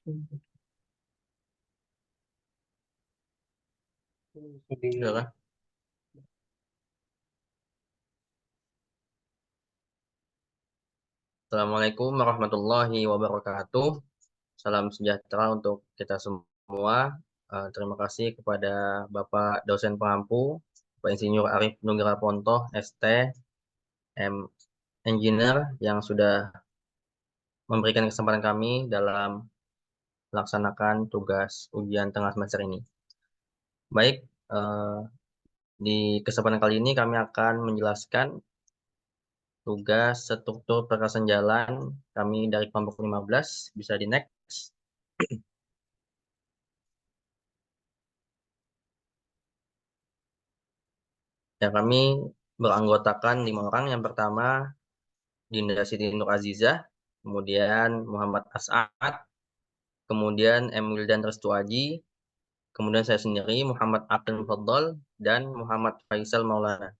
Silakan. Assalamualaikum warahmatullahi wabarakatuh. Salam sejahtera untuk kita semua. Terima kasih kepada Bapak dosen pengampu, Pak Insinyur Arif Nugra Pontoh, ST, M Engineer, yang sudah memberikan kesempatan kami dalam melaksanakan tugas ujian tengah semester ini. Baik, di kesempatan kali ini kami akan menjelaskan tugas struktur perkasan jalan kami dari kelompok 15. Bisa di next. Ya, kami beranggotakan 5 orang. Yang pertama, Dinda Siti Nur Azizah, kemudian Muhammad As'ad, kemudian Emil dan Restu Aji, kemudian saya sendiri, Muhammad Aqil Mufaddal, dan Muhammad Faisal Maulana.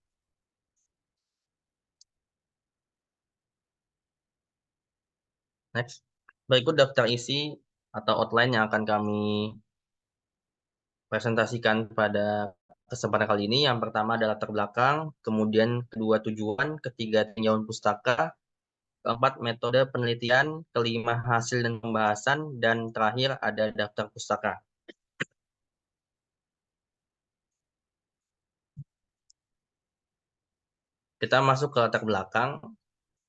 Next. Berikut daftar isi atau outline yang akan kami presentasikan pada kesempatan kali ini. Yang pertama adalah latar belakang, kemudian kedua tujuan, ketiga tinjauan pustaka, keempat metode penelitian, kelima hasil dan pembahasan, dan terakhir ada daftar pustaka. Kita masuk ke latar belakang,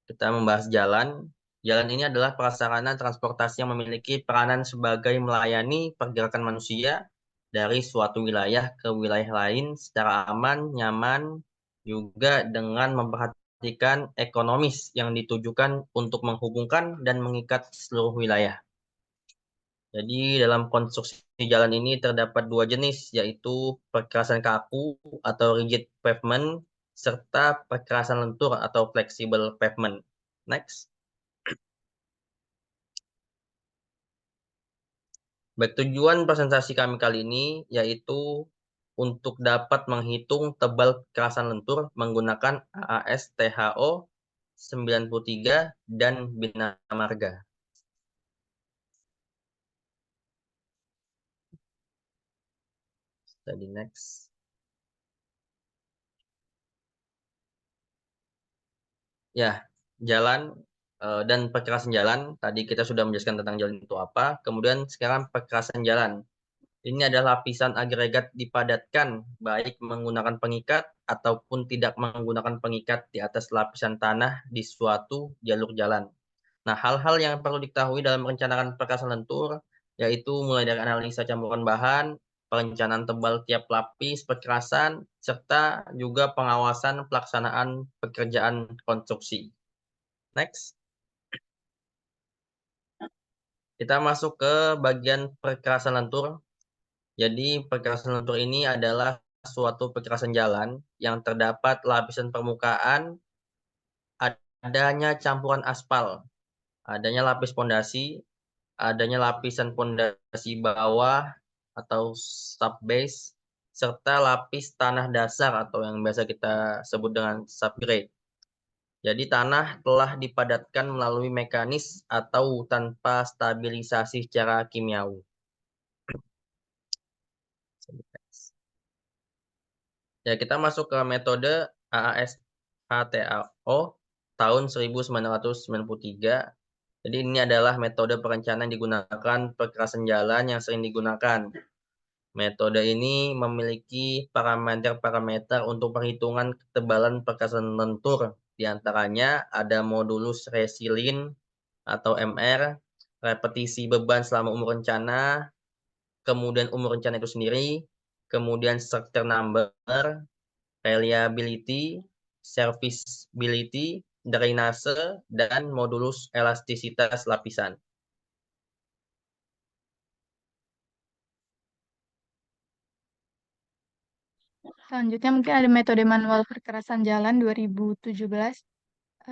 kita membahas jalan. Jalan ini adalah prasarana transportasi yang memiliki peranan sebagai melayani pergerakan manusia dari suatu wilayah ke wilayah lain secara aman, nyaman, juga dengan memperhatikan ekonomis yang ditujukan untuk menghubungkan dan mengikat seluruh wilayah. Jadi dalam konstruksi jalan ini terdapat dua jenis, yaitu perkerasan kaku atau rigid pavement, serta perkerasan lentur atau flexible pavement. Next. Baik, tujuan presentasi kami kali ini yaitu untuk dapat menghitung tebal kekerasan lentur menggunakan AAS THO 93 dan Bina Marga. Jadi next. Ya, jalan dan perkerasan jalan. Tadi kita sudah menjelaskan tentang jalan itu apa. Kemudian sekarang perkerasan jalan. Ini adalah lapisan agregat dipadatkan, baik menggunakan pengikat ataupun tidak menggunakan pengikat di atas lapisan tanah di suatu jalur jalan. Nah, hal-hal yang perlu diketahui dalam merencanakan perkerasan lentur, yaitu mulai dari analisa campuran bahan, perencanaan tebal tiap lapis perkerasan, serta juga pengawasan pelaksanaan pekerjaan konstruksi. Next. Kita masuk ke bagian perkerasan lentur. Jadi perkerasan lentur ini adalah suatu perkerasan jalan yang terdapat lapisan permukaan, adanya campuran aspal, adanya lapis pondasi, adanya lapisan pondasi bawah atau subbase, serta lapis tanah dasar atau yang biasa kita sebut dengan subgrade. Jadi tanah telah dipadatkan melalui mekanis atau tanpa stabilisasi secara kimiawi. Ya, kita masuk ke metode AAS HTAO tahun 1993. Jadi ini adalah metode perencanaan yang digunakan perkerasan jalan yang sering digunakan. Metode ini memiliki parameter-parameter untuk perhitungan ketebalan perkerasan lentur. Di antaranya ada modulus resilin atau MR, repetisi beban selama umur rencana, kemudian umur rencana itu sendiri, kemudian structure number, reliability, serviceability, drainase, dan modulus elastisitas lapisan. Selanjutnya mungkin ada metode manual perkerasan jalan 2017,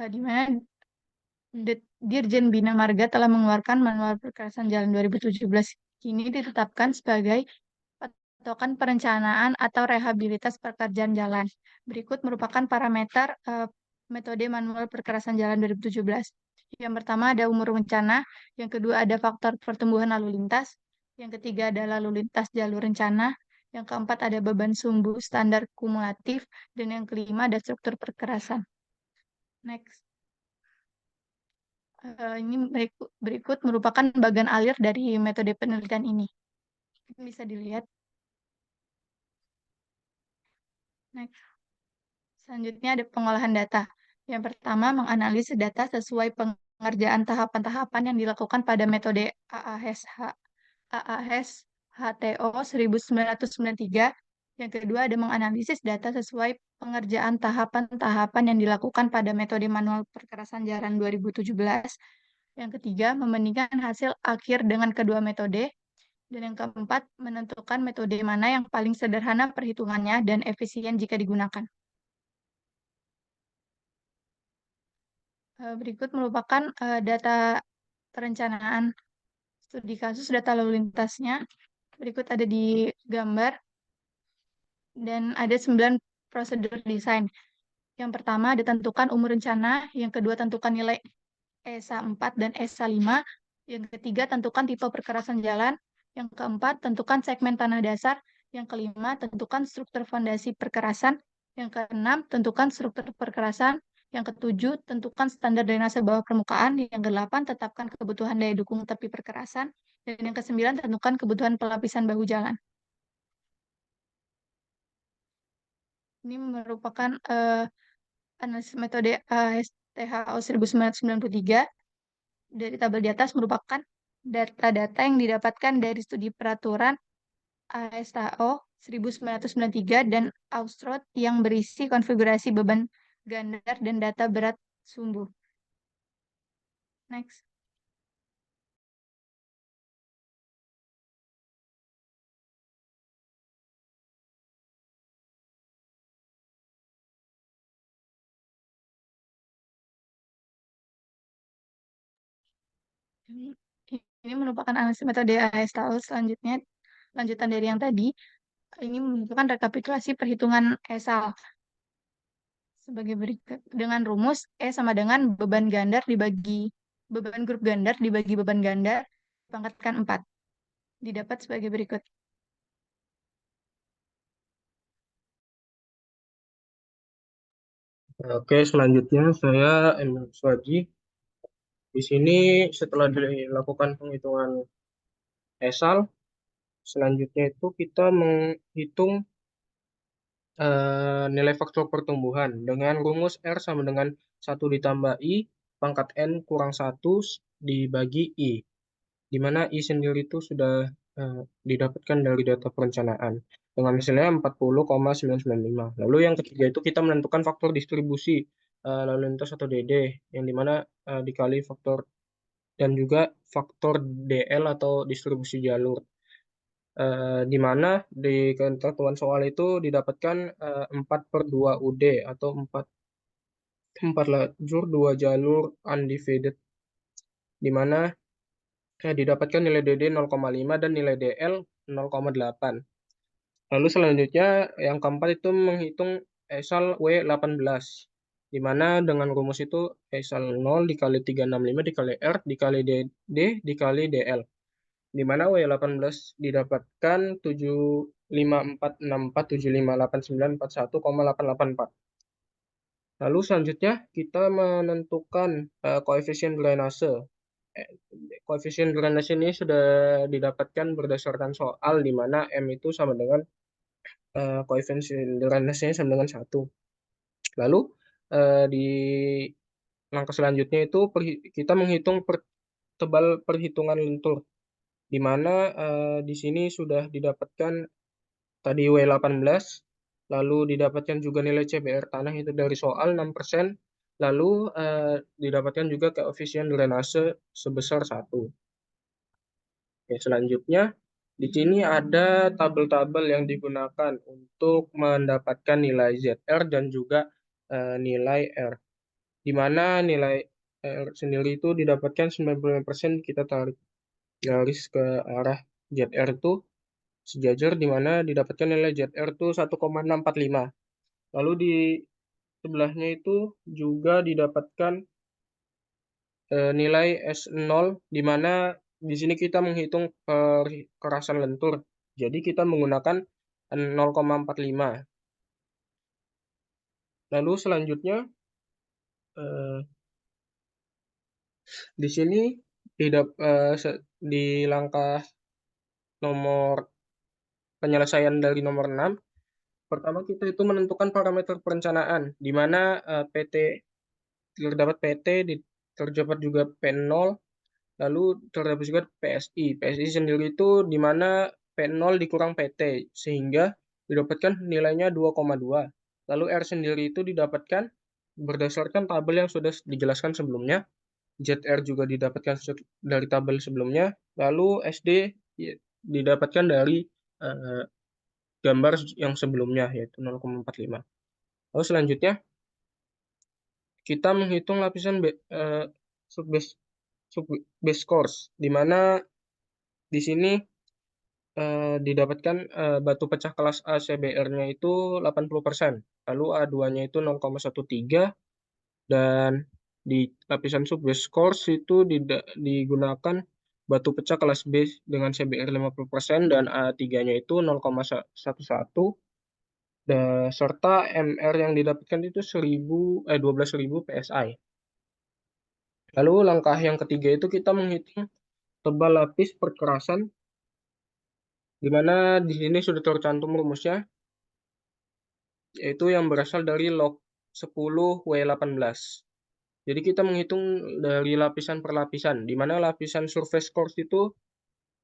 di mana Dirjen Bina Marga telah mengeluarkan manual perkerasan jalan 2017. Kini ditetapkan sebagai patokan perencanaan atau rehabilitas pekerjaan jalan. Berikut merupakan parameter metode manual perkerasan jalan 2017. Yang pertama ada umur rencana, yang kedua ada faktor pertumbuhan lalu lintas, yang ketiga ada lalu lintas jalur rencana, yang keempat ada beban sumbu standar kumulatif, dan yang kelima ada struktur perkerasan. Next. Ini berikut merupakan bagian alir dari metode penelitian ini. Bisa dilihat. Next. Selanjutnya ada pengolahan data. Yang pertama, menganalisis data sesuai pengerjaan tahapan-tahapan yang dilakukan pada metode AAS HTO 1993. Yang kedua, ada menganalisis data sesuai pengerjaan tahapan-tahapan yang dilakukan pada metode manual perkerasan jalan 2017. Yang ketiga, membandingkan hasil akhir dengan kedua metode. Dan yang keempat, menentukan metode mana yang paling sederhana perhitungannya dan efisien jika digunakan. Berikut merupakan data perencanaan studi kasus data lalu lintasnya. Berikut ada di gambar dan ada 9 prosedur desain. Yang pertama ditentukan umur rencana, yang kedua tentukan nilai ESA 4 dan ESA 5, yang ketiga tentukan tipe perkerasan jalan, yang keempat tentukan segmen tanah dasar, yang kelima tentukan struktur fondasi perkerasan, yang keenam tentukan struktur perkerasan, yang ketujuh tentukan standar drainase bawah permukaan, yang kedelapan tetapkan kebutuhan daya dukung tepi perkerasan, dan yang kesembilan tentukan kebutuhan pelapisan bahu jalan. Ini merupakan analisis metode ASTHO 1993. Dari tabel di atas merupakan data-data yang didapatkan dari studi peraturan ASTO 1993 dan Austrot yang berisi konfigurasi beban gandar dan data berat sumbu. Next. Ini merupakan analisis metode ASTO selanjutnya, lanjutan dari yang tadi. Ini merupakan rekapitulasi perhitungan ESAL sebagai berikut. Dengan rumus E sama dengan beban gandar dibagi beban grup gandar dibagi beban gandar dipangkatkan 4. Didapat sebagai berikut. Oke, selanjutnya saya Emil Swaji. Di sini setelah dilakukan penghitungan ESAL, selanjutnya itu kita menghitung nilai faktor pertumbuhan dengan rumus R sama dengan 1 ditambah I pangkat N kurang 1 dibagi I, di mana I sendiri itu sudah didapatkan dari data perencanaan dengan hasilnya 40,995. Lalu yang ketiga itu kita menentukan faktor distribusi lalu lintas atau DD, yang dimana dikali faktor dan juga faktor DL atau distribusi jalur. Di mana di ketentuan soal itu didapatkan 4 per 2 UD atau 4 lajur 2 jalur undivided, di mana didapatkan nilai DD 0,5 dan nilai DL 0,8. Lalu selanjutnya yang keempat itu menghitung ESAL W18, di mana dengan rumus itu ESAL 0 dikali 365 dikali R dikali DD dikali DL, di mana W18 didapatkan 75464758941,884. Lalu selanjutnya kita menentukan koefisien drainase. Koefisien drainase ini sudah didapatkan berdasarkan soal di mana M itu sama dengan koefisien drainasenya sama dengan 1. Lalu di langkah selanjutnya itu kita menghitung tebal perhitungan lentur, di mana di sini sudah didapatkan tadi W18, lalu didapatkan juga nilai CBR tanah itu dari soal 6%, lalu didapatkan juga koefisien drainase sebesar 1. Oke, selanjutnya di sini ada tabel-tabel yang digunakan untuk mendapatkan nilai ZR dan juga nilai R, di mana nilai R sendiri itu didapatkan 95%, kita tarik garis ke arah ZR itu sejajar, di mana didapatkan nilai ZR itu 1,645. Lalu di sebelahnya itu juga didapatkan nilai S0, di mana di sini kita menghitung perkerasan lentur. Jadi kita menggunakan 0,45. Lalu selanjutnya eh, di sini di langkah nomor penyelesaian dari nomor 6, pertama kita itu menentukan parameter perencanaan, di mana PT terdapat PT, terdapat juga P0, lalu terdapat juga PSI. PSI sendiri itu di mana P0 dikurang PT, sehingga didapatkan nilainya 2,2. Lalu R sendiri itu didapatkan berdasarkan tabel yang sudah dijelaskan sebelumnya. ZR juga didapatkan dari tabel sebelumnya. Lalu SD didapatkan dari gambar yang sebelumnya, yaitu 0,45. Lalu selanjutnya, kita menghitung lapisan subbase course, di mana di sini didapatkan batu pecah kelas A CBR-nya itu 80%, lalu A2-nya itu 0,13, dan di lapisan subbase course itu digunakan batu pecah kelas B dengan CBR 50% dan A3-nya itu 0,11, serta MR yang didapatkan itu 12.000 PSI. Lalu langkah yang ketiga itu kita menghitung tebal lapis perkerasan, di mana di sini sudah tercantum rumusnya, yaitu yang berasal dari log 10 W18. Jadi kita menghitung dari lapisan per lapisan, di mana lapisan surface course itu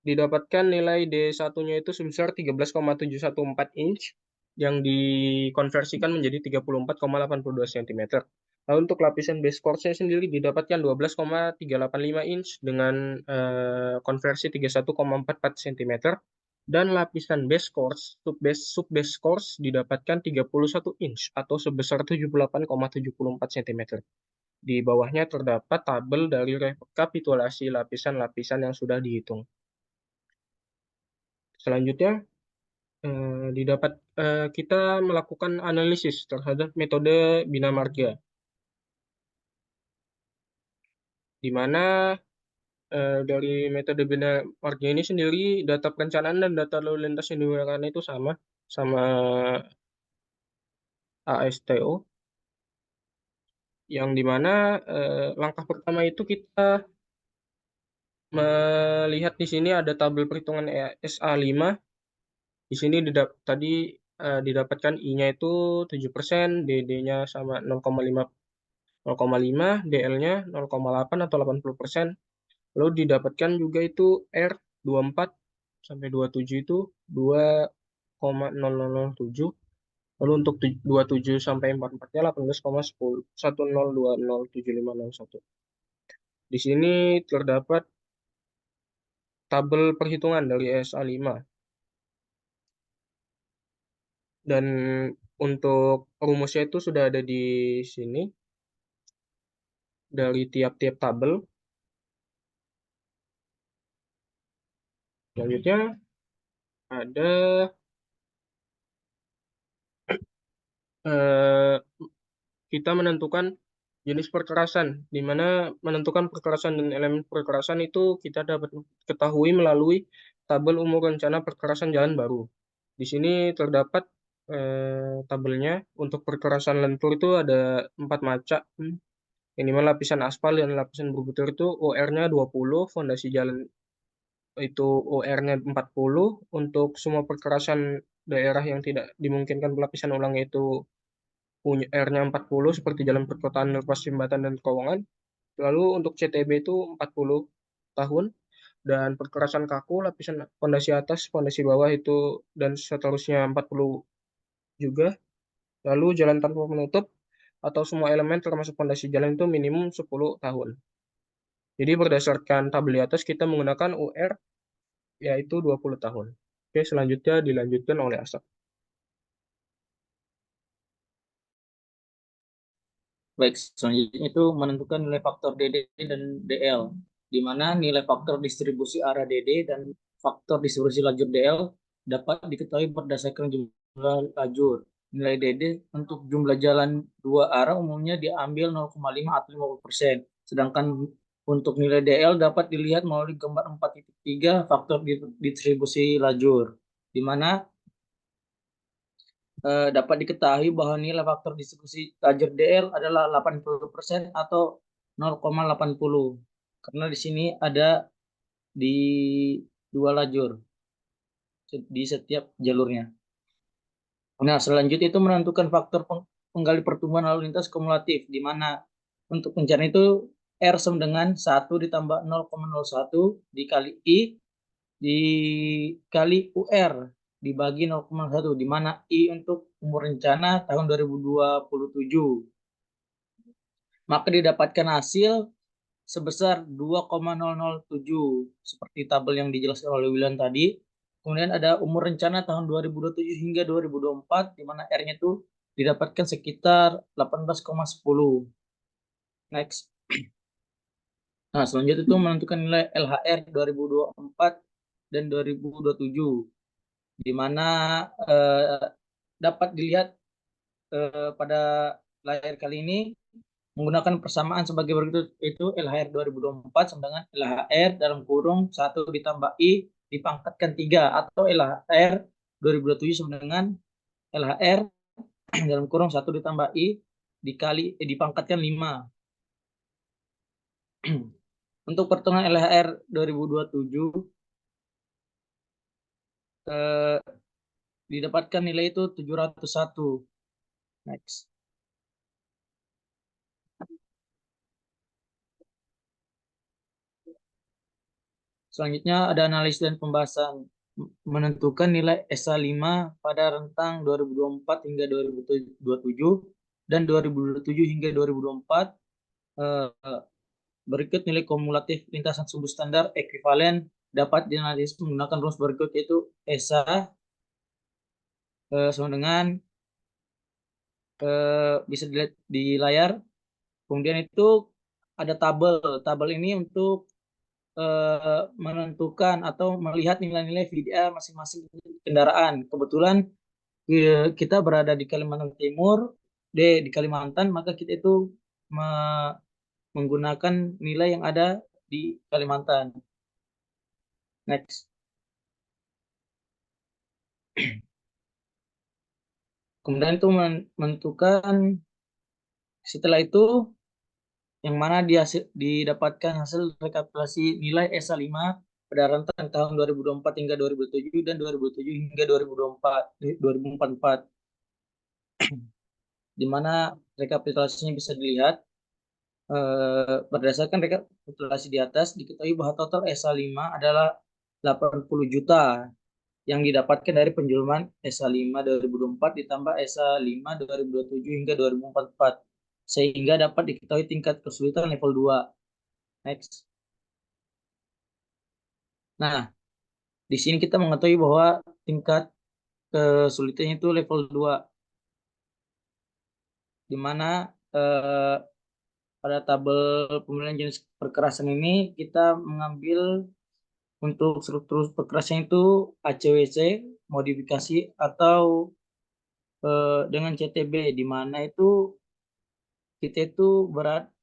didapatkan nilai D1-nya itu sebesar 13,714 inch, yang dikonversikan menjadi 34,82 cm. Lalu untuk lapisan base course-nya sendiri didapatkan 12,385 inch dengan konversi 31,44 cm. Dan lapisan base course, subbase course didapatkan 31 inch atau sebesar 78,74 cm. Di bawahnya terdapat tabel dari rekapitulasi lapisan-lapisan yang sudah dihitung. Selanjutnya, kita melakukan analisis terhadap metode bina marga, di mana dari metode bina marga ini sendiri data perencanaan dan data lalu lintas yang digunakan itu sama ASTO, yang dimana langkah pertama itu kita melihat di sini ada tabel perhitungan SA5. Di sini tadi didapatkan I-nya itu 7%, DD-nya sama 0,5, DL-nya 0,8 atau 80%. Lalu didapatkan juga itu R 24 sampai 27 itu 2,0007. Lalu untuk 27 sampai 44-nya 18,1010207501. Di sini terdapat tabel perhitungan dari SA5. Dan untuk rumusnya itu sudah ada di sini dari tiap-tiap tabel. Selanjutnya ada kita menentukan jenis perkerasan, di mana menentukan perkerasan dan elemen perkerasan itu kita dapat ketahui melalui tabel umur rencana perkerasan jalan baru. Di sini terdapat tabelnya. Untuk perkerasan lentur itu ada 4 macam. Ini lapisan aspal dan lapisan berbutir itu OR-nya 20, fondasi jalan itu OR-nya 40. Untuk semua perkerasan daerah yang tidak dimungkinkan pelapisan ulang itu punya R-nya 40 seperti jalan perkotaan, lepas jembatan dan terowongan. Lalu untuk CTB itu 40 tahun, dan perkerasan kaku lapisan fondasi atas, fondasi bawah itu dan seterusnya 40 juga. Lalu jalan tanpa penutup atau semua elemen termasuk fondasi jalan itu minimum 10 tahun. Jadi berdasarkan tabel di atas kita menggunakan UR yaitu 20 tahun. Oke, selanjutnya dilanjutkan oleh Asap. Baik, selanjutnya itu menentukan nilai faktor DD dan DL, di mana nilai faktor distribusi arah DD dan faktor distribusi lajur DL dapat diketahui berdasarkan jumlah lajur. Nilai DD untuk jumlah jalan dua arah umumnya diambil 0,5 atau 50%, sedangkan Untuk nilai DL dapat dilihat melalui gambar 4.3 faktor distribusi lajur, di mana dapat diketahui bahwa nilai faktor distribusi lajur DL adalah 80% atau 0,80, karena di sini ada di dua lajur di setiap jalurnya. Nah, selanjutnya itu menentukan faktor penggali pertumbuhan lalu lintas kumulatif, di mana untuk pencarian itu R sama dengan 1 ditambah 0,01 dikali I dikali UR dibagi 0,1, di mana I untuk umur rencana tahun 2027. Maka didapatkan hasil sebesar 2,007 seperti tabel yang dijelaskan oleh William tadi. Kemudian ada umur rencana tahun 2027 hingga 2024, di mana R-nya itu didapatkan sekitar 18,10. Next. Nah, selanjutnya itu menentukan nilai LHR 2024 dan 2027, di mana dapat dilihat pada layar kali ini menggunakan persamaan sebagai berikut, itu LHR 2024 sama dengan LHR dalam kurung 1 ditambah I dipangkatkan 3, atau LHR 2027 sama dengan LHR dalam kurung 1 ditambah I dipangkatkan 5. Untuk perhitungan LHR 2027 didapatkan nilai itu 701. Next. Selanjutnya ada analisis dan pembahasan menentukan nilai SA5 pada rentang 2024 hingga 2027 dan 2027 hingga 2024. Berikut nilai kumulatif lintasan sumbu standar ekuivalen dapat dianalisis menggunakan rumus berikut, yaitu SA sama dengan bisa dilihat di layar. Kemudian itu ada tabel. Tabel ini untuk menentukan atau melihat nilai-nilai VDA masing-masing kendaraan. Kebetulan kita berada di Kalimantan Timur, di Kalimantan, maka kita itu menggunakan nilai yang ada di Kalimantan. Next. Kemudian itu menentukan, setelah itu yang mana didapatkan hasil rekapitulasi nilai SA5 pada rentang tahun 2024 hingga 2007 dan 2007 hingga 2044, di mana rekapitulasinya bisa dilihat berdasarkan rekapitulasi di atas diketahui bahwa total SA5 adalah 80 juta yang didapatkan dari penjualan SA5 2024 ditambah SA5 2027 hingga 2044, sehingga dapat diketahui tingkat kesulitan level 2. Next. Nah, di sini kita mengetahui bahwa tingkat kesulitannya itu level 2, di mana pada tabel pemilihan jenis perkerasan ini kita mengambil untuk struktur perkerasan itu ACWC, modifikasi, atau dengan CTB, di mana itu kita itu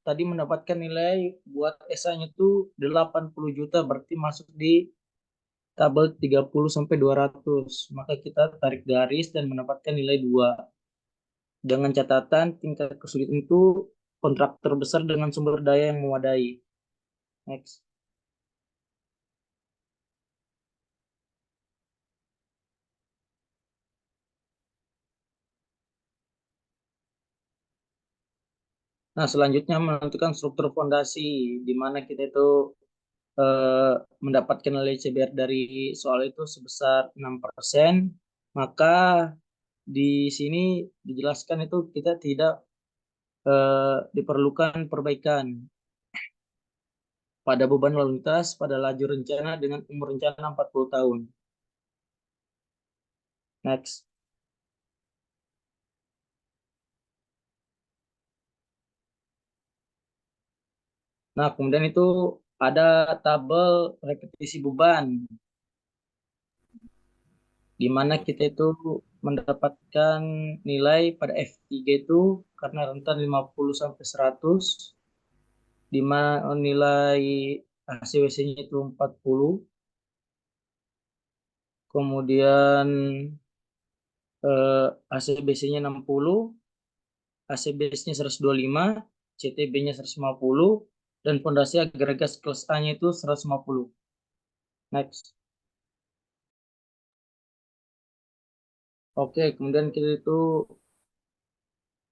tadi mendapatkan nilai buat SA-nya itu 80 juta, berarti masuk di tabel 30 sampai 200. Maka kita tarik garis dan mendapatkan nilai 2. Dengan catatan tingkat kesulitan itu kontraktor besar dengan sumber daya yang memadai. Next. Nah, selanjutnya menentukan struktur fondasi, di mana kita itu mendapatkan nilai CBR dari soal itu sebesar 6%, maka di sini dijelaskan itu kita tidak diperlukan perbaikan pada beban lalu lintas pada lajur rencana dengan umur rencana 40 tahun. Next. Nah, kemudian itu ada tabel repetisi beban, di mana kita itu mendapatkan nilai pada F3 itu karena rentan 50 sampai 100, di mana nilai ACWC-nya itu 40, kemudian ACBC-nya 60, ACBS-nya 125, CTB-nya 150, dan fondasi agregat kelas A-nya itu 150. Next. Oke, kemudian kita itu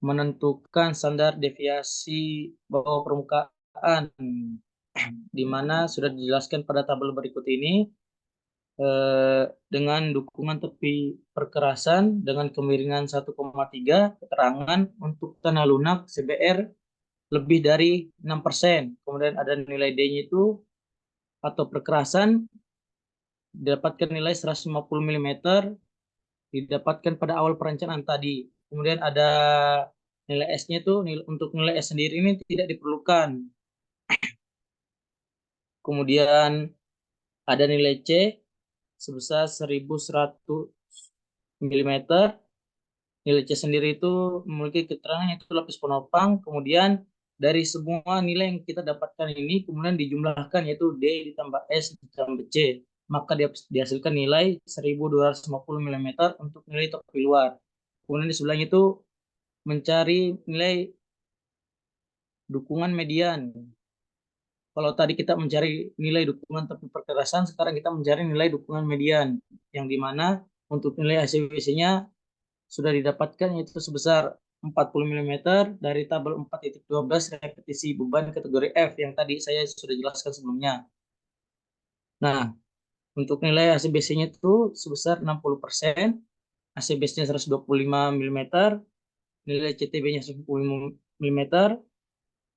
menentukan standar deviasi bawah permukaan, di mana sudah dijelaskan pada tabel berikut ini dengan dukungan tepi perkerasan dengan kemiringan 1,3, keterangan untuk tanah lunak CBR lebih dari 6%. Kemudian ada nilai D-nya itu atau perkerasan didapatkan nilai 150 mm didapatkan pada awal perencanaan tadi. Kemudian ada nilai S-nya itu untuk nilai S sendiri ini tidak diperlukan. Kemudian ada nilai C sebesar 1100 mm. Nilai C sendiri itu memiliki keterangan itu lapis penopang. Kemudian dari semua nilai yang kita dapatkan ini kemudian dijumlahkan yaitu D ditambah S ditambah C. Maka dihasilkan nilai 1250 mm untuk nilai tepi luar. Kemudian di sebelahnya itu mencari nilai dukungan median. Kalau tadi kita mencari nilai dukungan tepi perkerasan, sekarang kita mencari nilai dukungan median. Yang dimana untuk nilai ACWC-nya sudah didapatkan yaitu sebesar 40 mm dari tabel 4.12 repetisi beban kategori F yang tadi saya sudah jelaskan sebelumnya. Nah, untuk nilai ACBC-nya itu sebesar 60%, ACBS-nya 125 mm, nilai CTB-nya 150 mm,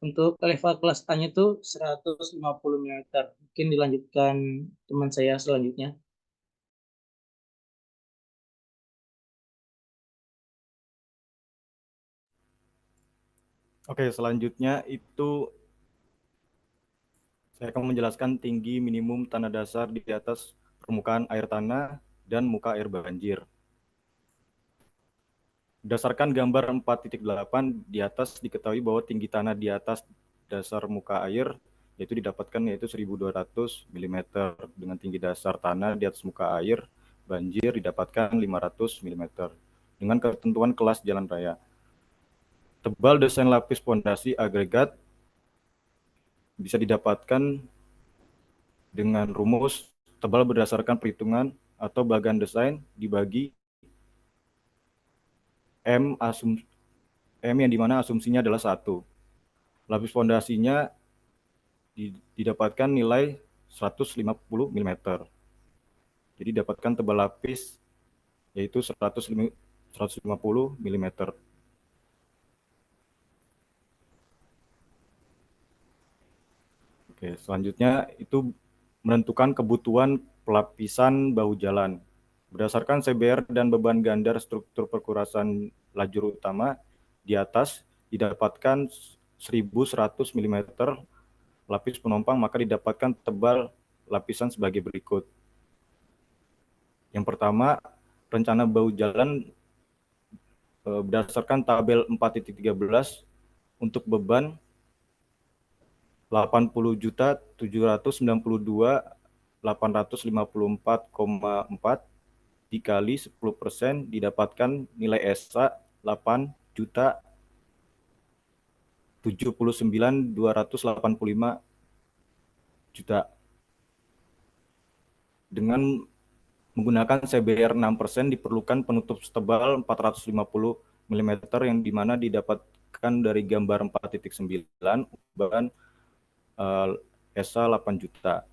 untuk LFA kelas A-nya itu 150 mm. Mungkin dilanjutkan teman saya selanjutnya. Oke, selanjutnya itu saya akan menjelaskan tinggi minimum tanah dasar di atas permukaan air tanah dan muka air banjir. Berdasarkan gambar 4.8 di atas diketahui bahwa tinggi tanah di atas dasar muka air didapatkan yaitu 1.200 mm dengan tinggi dasar tanah di atas muka air banjir didapatkan 500 mm dengan ketentuan kelas jalan raya. Tebal desain lapis pondasi agregat bisa didapatkan dengan rumus tebal berdasarkan perhitungan atau bagan desain dibagi M yang dimana asumsinya adalah 1. Lapis fondasinya didapatkan nilai 150 mm. Jadi dapatkan tebal lapis yaitu 150 mm. Oke, selanjutnya itu menentukan kebutuhan pelapisan bahu jalan. Berdasarkan CBR dan beban gandar struktur perkurasan lajur utama di atas didapatkan 1100 mm lapis penopang, maka didapatkan tebal lapisan sebagai berikut. Yang pertama, rencana bahu jalan berdasarkan tabel 4.13 untuk beban 80.792.854,4 dikali 10% didapatkan nilai SA 8.079.285 juta. Dengan menggunakan CBR 6% diperlukan penutup setebal 450 mm yang dimana didapatkan dari gambar 4.9 beban SA 8 juta.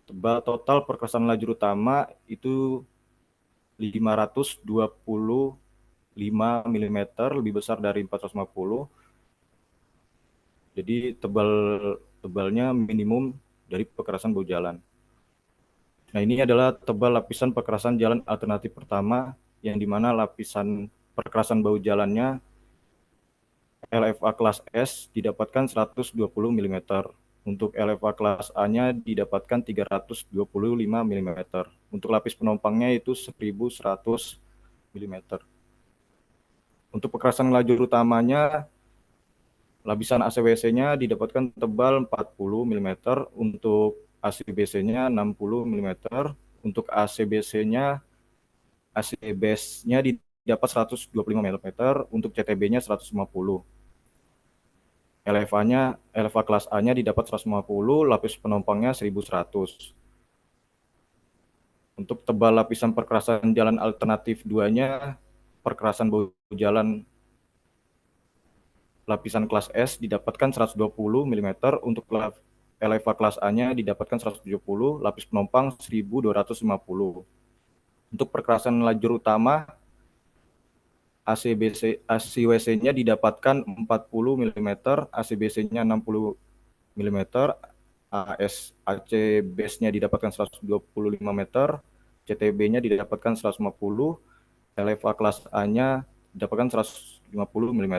Tebal total perkerasan lajur utama itu 525 mm, lebih besar dari 450. Jadi tebalnya minimum dari perkerasan bahu jalan. Nah, ini adalah tebal lapisan perkerasan jalan alternatif pertama yang dimana lapisan perkerasan bahu jalannya LFA kelas S didapatkan 120 mm. Untuk LFA kelas A-nya didapatkan 325 mm. Untuk lapis penopangnya itu 1100 mm. Untuk perkerasan lajur utamanya Lapisan ACWC-nya didapatkan tebal 40 mm, untuk ACBC-nya 60 mm, untuk ACBC-nya AC base-nya didapat 125 mm, untuk CTB-nya 150. LFA kelas A-nya didapat 150, lapis penumpangnya 1100. Untuk tebal lapisan perkerasan jalan alternatif 2-nya, perkerasan bahu jalan lapisan kelas S didapatkan 120 mm, untuk LFA kelas A-nya didapatkan 170, lapis penumpang 1250. Untuk perkerasan lajur utama, ACWC-nya didapatkan 40 mm, ACBC-nya 60 mm, AC base-nya didapatkan 125 meter, CTB-nya didapatkan 150, LFA kelas A-nya didapatkan 150 mm,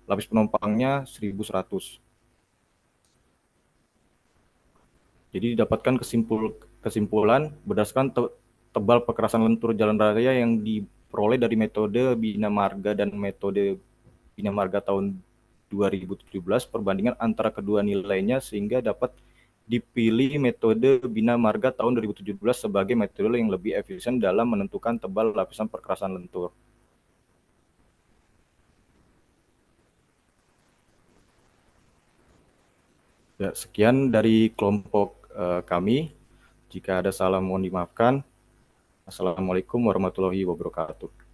lapis penumpangnya 1100. Jadi didapatkan kesimpulan berdasarkan tebal perkerasan lentur jalan raya yang diperoleh dari metode Bina Marga dan metode Bina Marga tahun 2017, perbandingan antara kedua nilainya sehingga dapat dipilih metode Bina Marga tahun 2017 sebagai metode yang lebih efisien dalam menentukan tebal lapisan perkerasan lentur. Ya, sekian dari kelompok kami. Jika ada salah mohon dimaafkan. Assalamualaikum warahmatullahi wabarakatuh.